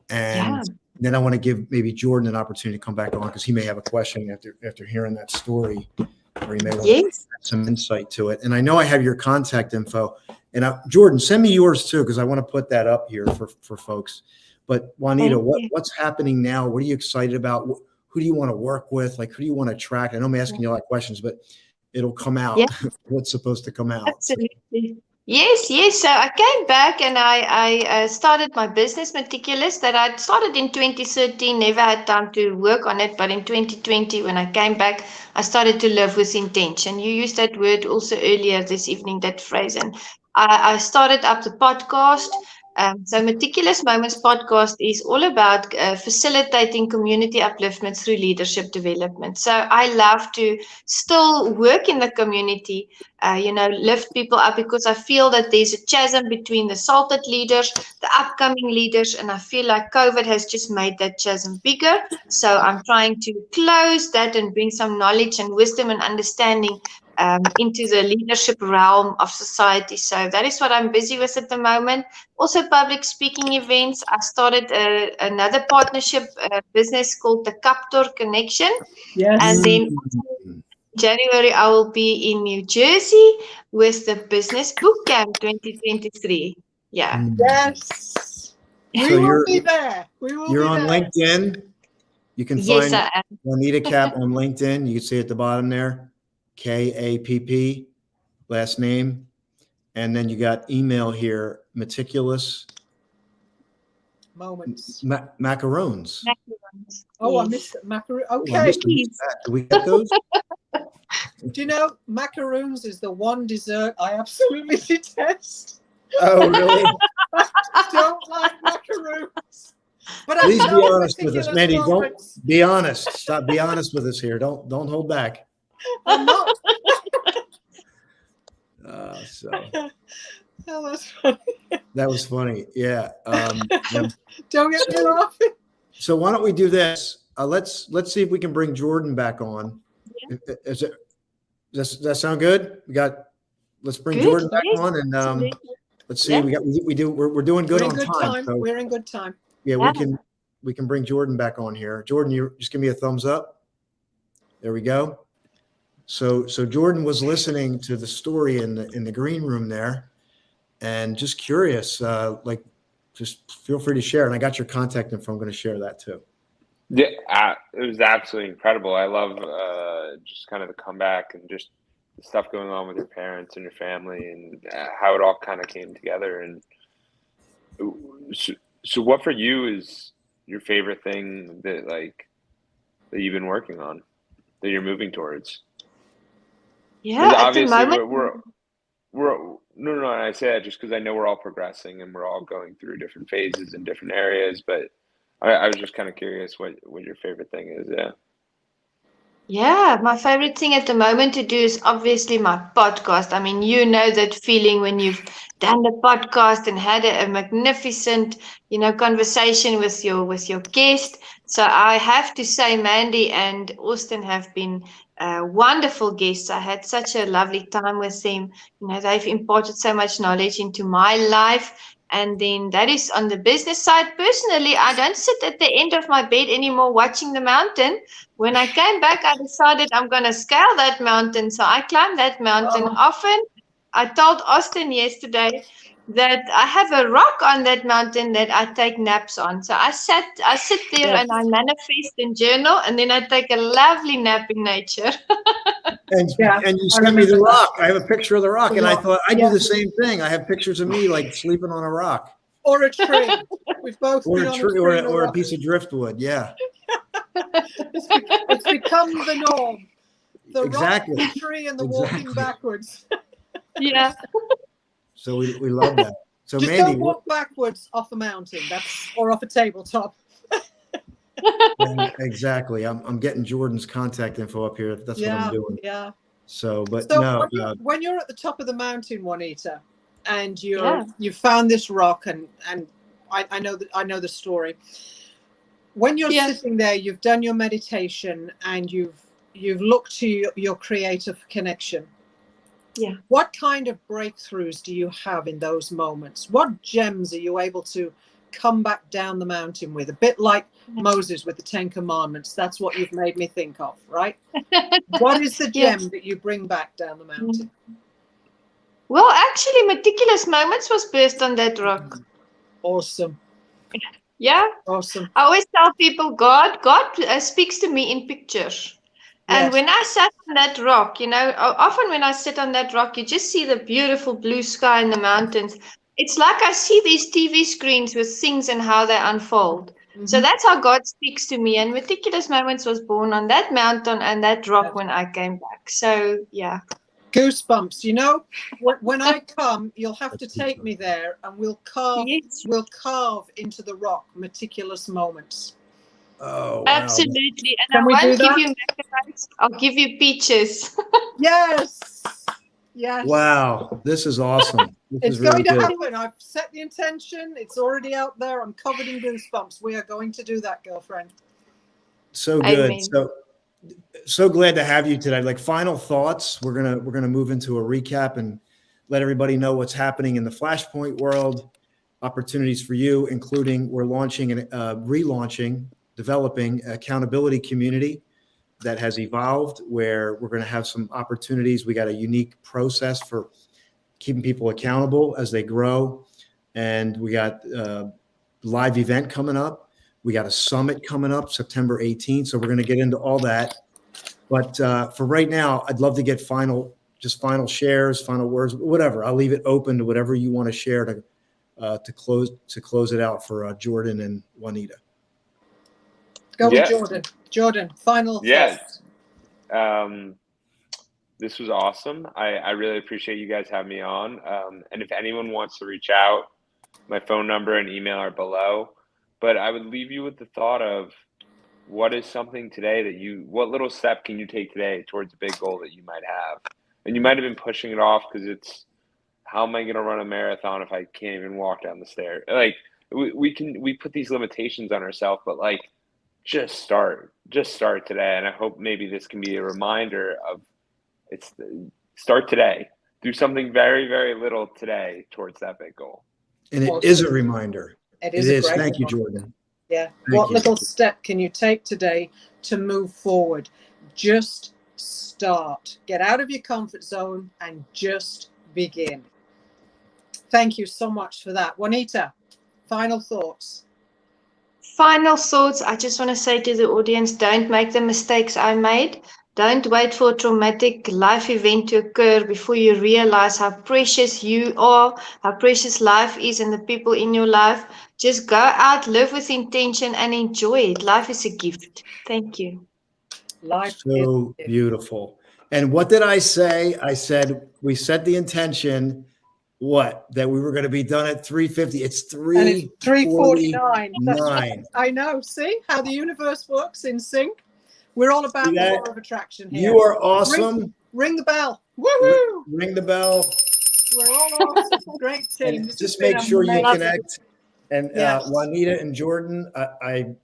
And then I want to give maybe Jordan an opportunity to come back on because he may have a question after hearing that story, or he may want to add some insight to it. And I know I have your contact info. And Jordan, send me yours too, because I want to put that up here for folks. But Juanita, what's happening now? What are you excited about? Who do you want to work with? Like, who do you want to attract? I know I'm asking you a lot of questions, but it'll come out. What's supposed to come out? Absolutely. Yes. So I came back and I started my business, Meticulous, that I started in 2013, never had time to work on it. But in 2020, when I came back, I started to live with intention. You used that word also earlier this evening, that phrase. And I started up the podcast. So Meticulous Moments podcast is all about facilitating community upliftment through leadership development. So I love to still work in the community, lift people up, because I feel that there's a chasm between the salted leaders, the upcoming leaders, and I feel like COVID has just made that chasm bigger. So I'm trying to close that and bring some knowledge and wisdom and understanding into the leadership realm of society. So that is what I'm busy with at the moment. Also public speaking events. I started another partnership business called the Kapp Connection. Yes. And then in January, I will be in New Jersey with the Business Boot Camp 2023. Yeah. Yes. We will be there. You're on LinkedIn. You can find Juanita Kapp on LinkedIn. You can see at the bottom there. Kapp, last name, and then you got email here, Meticulous Moments. Macaroons. Oh, I missed it. Macaroon. Okay. Do we get those? Do you know macaroons is the one dessert I absolutely detest? Oh, really? I don't like macaroons. But please be honest with us, Mandy. Don't be honest. Stop. Be honest with us here. Don't hold back. I'm not. Oh, that's funny. That was funny. Yeah. Don't get me laughing. So why don't we do this? Let's see if we can bring Jordan back on. Does that sound good? Let's bring Jordan back on, and let's see. We're doing good on time. So, we're in good time. Yeah, we can bring Jordan back on here. Jordan, you just give me a thumbs up. There we go. So Jordan was listening to the story in the green room there, and just curious, just feel free to share. And I got your contact info. I'm going to share that too. Yeah, it was absolutely incredible. I love just kind of the comeback and just the stuff going on with your parents and your family, and how it all kind of came together. And so what for you is your favorite thing that you've been working on, that you're moving towards? Yeah, obviously no, I say that just because I know we're all progressing and we're all going through different phases in different areas, but I was just kind of curious what your favorite thing is. Yeah, my favorite thing at the moment to do is obviously my podcast. I mean, you know that feeling when you've done the podcast and had a magnificent, conversation with your guest. So I have to say, Mandy and Austin have been wonderful guests. I had such a lovely time with them. They've imparted so much knowledge into my life. And then that is on the business side. Personally, I don't sit at the end of my bed anymore watching the mountain. When I came back, I decided I'm going to scale that mountain. So I climbed that mountain often. I told Austin yesterday that I have a rock on that mountain that I take naps on. So I sit there and I manifest and journal, and then I take a lovely nap in nature. And you sent me the rock. I have a picture of the rock, and I thought I do the same thing. I have pictures of me sleeping on a rock or a tree. We've both or a tree or a piece of driftwood. Yeah, it's become the norm. The exactly. rock, the tree, and the walking backwards. Yeah. So we love that. So Just Mandy, don't walk backwards off a mountain. Or off a tabletop. exactly. I'm getting Jordan's contact info up here. That's what I'm doing. Yeah. So, but So no. when you're at the top of the mountain, Juanita, and you've found this rock, and I know the story. When you're sitting there, you've done your meditation, and you've looked to your creative connection. Yeah. What kind of breakthroughs do you have in those moments? What gems are you able to come back down the mountain with? A bit like Moses with the 10 Commandments. That's what you've made me think of, right? What is the gem that you bring back down the mountain? Well, actually, Meticulous Moments was based on that rock. Awesome. Yeah. Awesome. I always tell people God speaks to me in pictures. And when I sat on that rock, often when I sit on that rock, you just see the beautiful blue sky in the mountains. It's like I see these TV screens with things and how they unfold. Mm-hmm. So that's how God speaks to me. And Meticulous Moments was born on that mountain and that rock when I came back. So, yeah. Goosebumps. When I come, you'll have to take me there, and we'll carve into the rock Meticulous Moments. Oh, wow. Absolutely. And I won't give you macarons, I'll give you peaches. Yes. Wow. This is awesome. It's going to happen. I've set the intention. It's already out there. I'm covered in goosebumps. We are going to do that, girlfriend. So good. So glad to have you today. Like, final thoughts. We're gonna move into a recap and let everybody know what's happening in the Flashpoint world, opportunities for you, including we're launching and developing an accountability community that has evolved, where we're going to have some opportunities. We got a unique process for keeping people accountable as they grow. And we got a live event coming up. We got a summit coming up September 18th. So we're going to get into all that. But for right now, I'd love to get final shares, final words, whatever. I'll leave it open to whatever you want to share to close it out for Jordan and Juanita. Go with Jordan. Jordan, final thoughts. This was awesome. I really appreciate you guys having me on. And if anyone wants to reach out, my phone number and email are below. But I would leave you with the thought of, what is something today what little step can you take today towards a big goal that you might have? And you might have been pushing it off because it's, how am I going to run a marathon if I can't even walk down the stairs? Like, we put these limitations on ourselves, but like, just start today. And I hope maybe this can be a reminder of, start today. Do something very, very little today towards that big goal. And it is a reminder. It is. Thank you, Jordan. Yeah. What little step can you take today to move forward? Just start. Get out of your comfort zone and just begin. Thank you so much for that. Juanita, final thoughts. Final thoughts. I just want to say to the audience, don't make the mistakes I made. Don't wait for a traumatic life event to occur before you realize how precious you are, how precious life is, and the people in your life. Just go out, live with intention, and enjoy it. Life is a gift. Thank you. Life so beautiful. And what did I say? I said we set the intention. That we were going to be done at 3:50. It's 3:49. I know. See how the universe works in sync. We're all about the law of attraction here. You are awesome. Ring the bell. Woo-hoo! Ring the bell. We're all awesome. Great team. Just make sure you connect. And Juanita and Jordan, I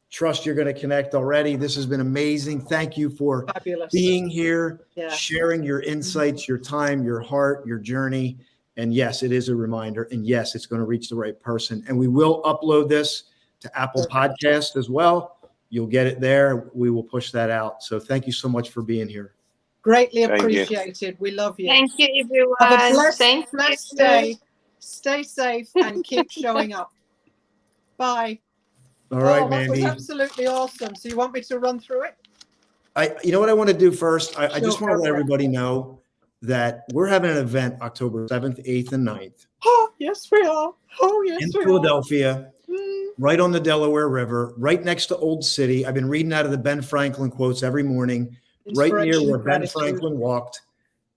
trust you're going to connect already. This has been amazing. Thank you for being here, sharing your insights, your time, your heart, your journey. And yes, it is a reminder. And yes, it's going to reach the right person. And we will upload this to Apple Podcast as well. You'll get it there. We will push that out. So thank you so much for being here. Greatly appreciated. We love you. Thank you, everyone. Have a blessed day. Stay safe and keep showing up. Bye. All right, Mandy. That was absolutely awesome. So you want me to run through it? You know what I want to do first? I just want to let everybody know that we're having an event October 7th, 8th, and 9th. Oh, yes, we are. Oh, yes, in Philadelphia, right on the Delaware River, right next to Old City. I've been reading out of the Ben Franklin quotes every morning, right near where Ben Franklin walked.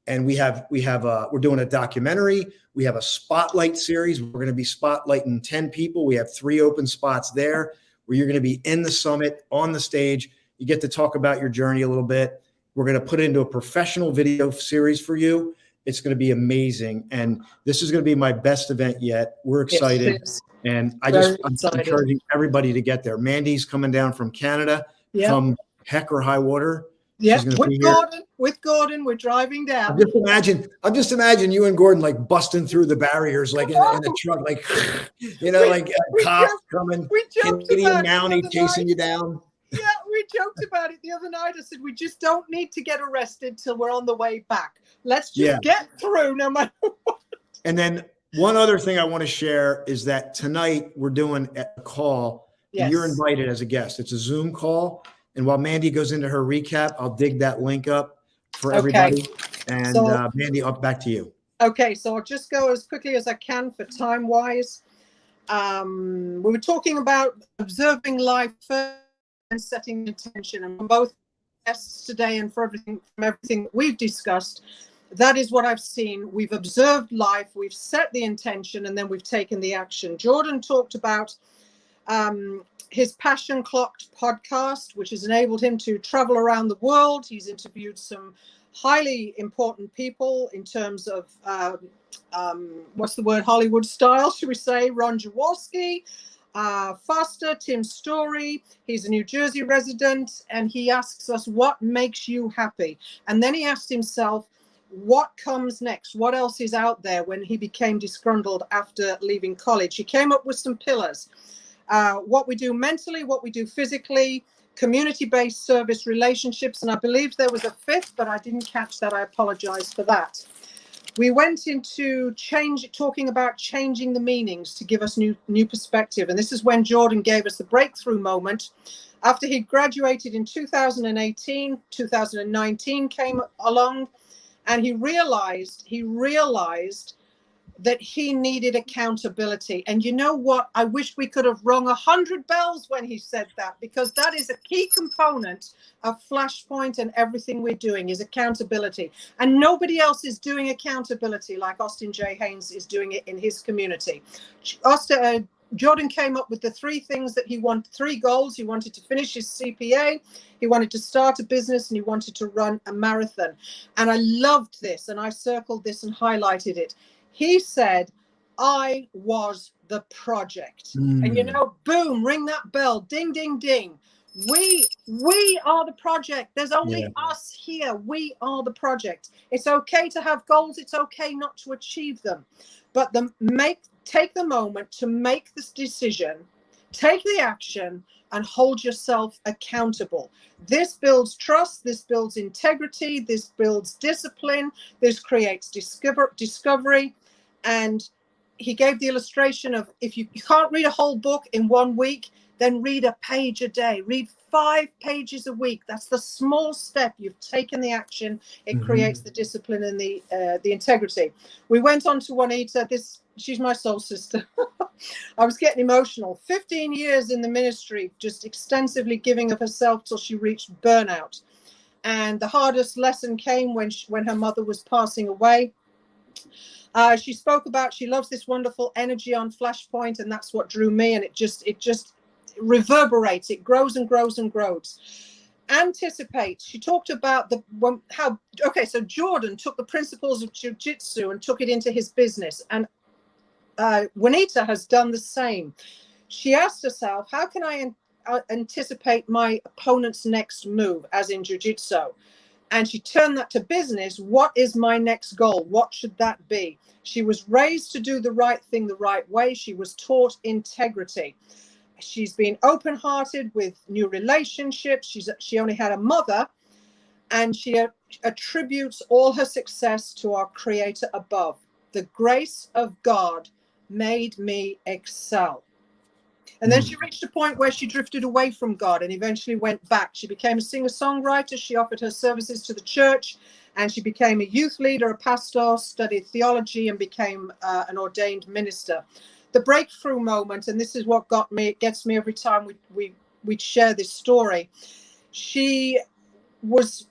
and we're doing a documentary. We have a spotlight series. We're going to be spotlighting 10 people. We have 3 open spots there where you're going to be in the summit on the stage. You get to talk about your journey a little bit. We're going to put it into a professional video series for you. It's going to be amazing. And this is going to be my best event yet. We're excited. Yes, and I'm excited. encouraging everybody to get there. Mandy's coming down from Canada, come heck or high water. Yeah, She's gonna be here. With Gordon, we're driving down. I'm just imagine you and Gordon like busting through the barriers, like in a truck, like like cops coming, Canadian Mountie chasing you down. Yeah, we joked about it the other night. I said we just don't need to get arrested till we're on the way back. Let's just get through, no matter what. And then one other thing I want to share is that tonight we're doing a call. And you're invited as a guest. It's a Zoom call. And while Mandy goes into her recap, I'll dig that link up for everybody. And so, Mandy, up back to you. Okay, so I'll just go as quickly as I can for time-wise. We were talking about observing life first and setting intention. And from both guests today and from everything that we've discussed, that is what I've seen. We've observed life, we've set the intention, and then we've taken the action. Jordan talked about his Passion Clocked podcast, which has enabled him to travel around the world. He's interviewed some highly important people in terms of Hollywood style, should we say? Ron Jaworski, Foster, Tim Story. He's a New Jersey resident, and he asks us, what makes you happy? And then he asked himself, what comes next? What else is out there? When he became disgruntled after leaving college, he came up with some pillars. What we do mentally, what we do physically, community-based service, relationships, and I believe there was a 5th, but I didn't catch that. I apologize for that. We went into talking about changing the meanings to give us new perspective, and this is when Jordan gave us the breakthrough moment. After he graduated in 2018, 2019 came along, and he realized that he needed accountability. And you know what? I wish we could have rung 100 bells when he said that, because that is a key component of Flashpoint and everything we're doing is accountability. And nobody else is doing accountability like Austin J. Haynes is doing it in his community. Jordan came up with the 3 things that he wanted, 3 goals. He wanted to finish his CPA, he wanted to start a business, and he wanted to run a marathon. And I loved this, and I circled this and highlighted it. He said, I was the project. And boom, ring that bell, ding, ding, ding. We are the project. There's only us here. We are the project. It's okay to have goals. It's okay not to achieve them. But take the moment to make this decision, take the action, and hold yourself accountable. This builds trust. This builds integrity. This builds discipline. This creates discovery. And he gave the illustration of, if you can't read a whole book in 1 week, then read a page a day. Read 5 pages a week. That's the small step. You've taken the action. It creates the discipline and the integrity. We went on to Juanita. She's my soul sister. I was getting emotional. 15 years in the ministry, just extensively giving of herself till she reached burnout. And the hardest lesson came when her mother was passing away. She spoke about she loves this wonderful energy on Flashpoint, and that's what drew me. And it just reverberates. It grows and grows and grows. Anticipate. She talked about so Jordan took the principles of jiu-jitsu and took it into his business, and Juanita has done the same. She asked herself, how can I anticipate my opponent's next move, as in jiu-jitsu? And she turned that to business. What is my next goal? What should that be? She was raised to do the right thing the right way. She was taught integrity. She's been open-hearted with new relationships. She only had a mother, and she attributes all her success to our Creator above. The grace of God made me excel. And then she reached a point where she drifted away from God and eventually went back. She became a singer-songwriter. She offered her services to the church, and she became a youth leader, a pastor, studied theology, and became an ordained minister. The breakthrough moment, and this is what gets me every time we share this story. She was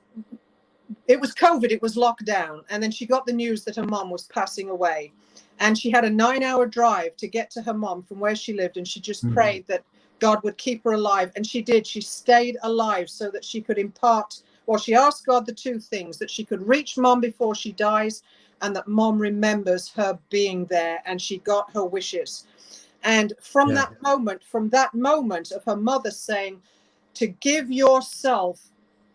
it was COVID, it was lockdown. And then she got the news that her mom was passing away. And she had a 9-hour drive to get to her mom from where she lived. And she just prayed that God would keep her alive. And she did. She stayed alive so that she could impart, or she asked God the two things, that she could reach mom before she dies and that mom remembers her being there. And she got her wishes. And from that moment of her mother saying to give yourself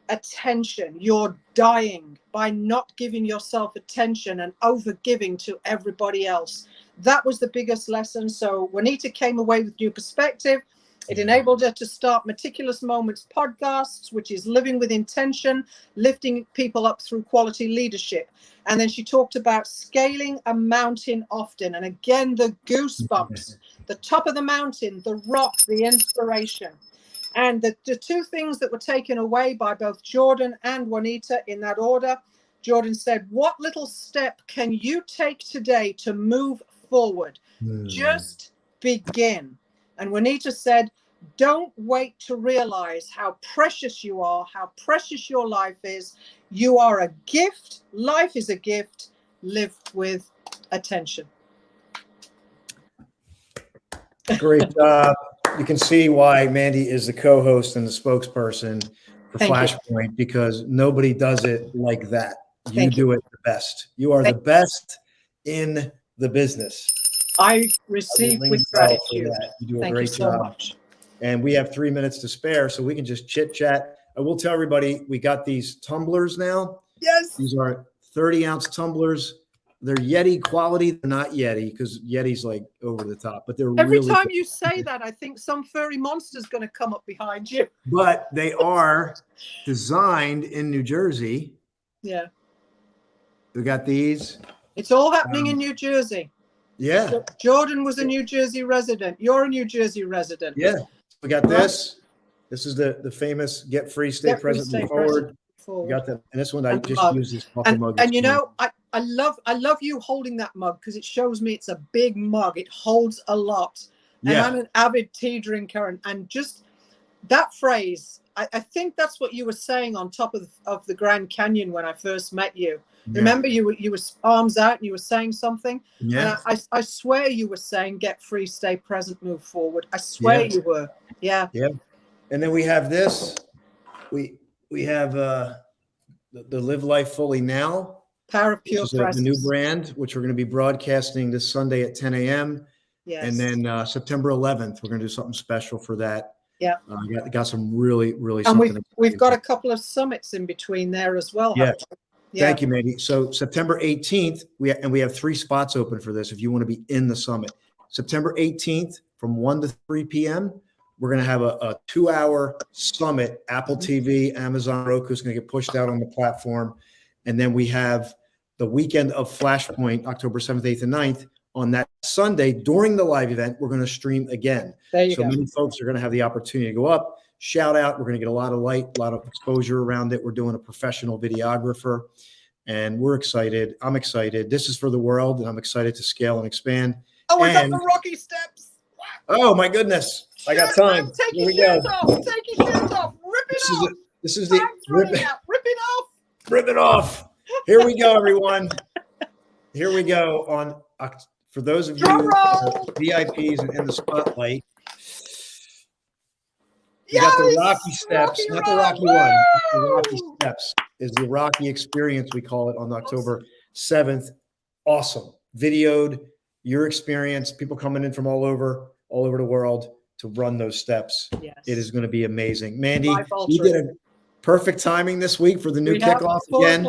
attention, you're dying by not giving yourself attention and over giving to everybody else. That was the biggest lesson. So Juanita came away with new perspective. It enabled her to start Meticulous Moments podcasts, which is living with intention, lifting people up through quality leadership. And then she talked about scaling a mountain often. And again, the goosebumps, the top of the mountain, the rock, the inspiration. And the two things that were taken away by both Jordan and Juanita in that order, Jordan said, what little step can you take today to move forward? Just begin. And Juanita said, don't wait to realize how precious you are, how precious your life is. You are a gift. Life is a gift. Live with attention. Great job. You can see why Mandy is the co-host and the spokesperson for Flashpoint, because nobody does it like that. You do it the best. You are the best in the business. I receive with gratitude. You do a great job. Much. And we have 3 minutes to spare, so we can just chit chat. I will tell everybody we got these tumblers now. Yes. These are 30-ounce tumblers. They're Yeti quality. They're not Yeti because Yeti's like over the top, but they're every really time good. You say that, I think some furry monster's going to come up behind you. But they are designed in New Jersey. Yeah. We got these. It's all happening in New Jersey. Yeah. So Jordan was a New Jersey resident. You're a New Jersey resident. Yeah. We got this. This is the famous Get Free, Stay Present, Move Forward. We got that. And this one I just used this coffee mug. And you know, I love you holding that mug because it shows me it's a big mug. It holds a lot. And I'm an avid tea drinker. And just that phrase, I think that's what you were saying on top of the Grand Canyon when I first met you. Yeah. Remember, you were arms out and you were saying something. Yeah. And I swear you were saying get free, stay present, move forward. I swear you were. Yeah. Yeah. And then we have this. We have the Live Life Fully Now. Power of Pure Presence. The new brand, which we're going to be broadcasting this Sunday at 10 a.m. Yes. And then September 11th, we're going to do something special for that. Yeah. Got some really and something. We've got a couple of summits in between there as well. Yeah. Thank you, Mandy. So September 18th, we have 3 spots open for this if you want to be in the summit. September 18th from 1 to 3 p.m., we're going to have a 2-hour summit. Apple TV, Amazon, Roku is going to get pushed out on the platform. And then we have the weekend of Flashpoint, October 7th, 8th, and 9th. On that Sunday, during the live event, we're going to stream again. So many folks are going to have the opportunity to go up, shout out. We're going to get a lot of light, a lot of exposure around it. We're doing a professional videographer, and we're excited. I'm excited. This is for the world, and I'm excited to scale and expand. Oh, we got the Rocky steps. Oh, my goodness. I got time. Take your shoes off. Take your shoes off. Rip it off. This is the rip it off. Rip it off. Here we go, everyone. Here we go. For those of you VIPs and in the spotlight, you got the Rocky steps, not the Rocky one. The Rocky steps is the Rocky experience, we call it, on October 7th. Awesome. Videoed your experience, people coming in from all over the world to run those steps. Yes. It is going to be amazing. Mandy, you did a perfect timing this week for the new kickoff again.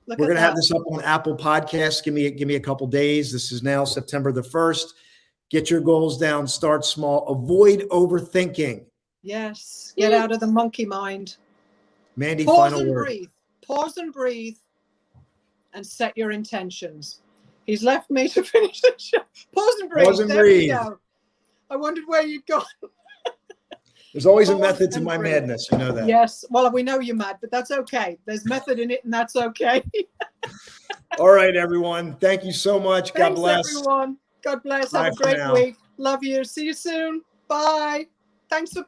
We're going to have this up on Apple Podcasts. Give me a couple days. This is now September the 1st. Get your goals down. Start small. Avoid overthinking. Yes. Get out of the monkey mind. Mandy, pause final and word. Breathe. Pause and breathe and set your intentions. He's left me to finish the show. Pause and breathe. Pause and breathe. I wondered where you'd gone. There's always a method to my madness. You know that. Yes. Well, we know you're mad, but that's okay. There's method in it, and that's okay. All right, everyone. Thank you so much. Thanks, God bless. Everyone. God bless. Bye. Have a great week. Love you. See you soon. Bye. Thanks for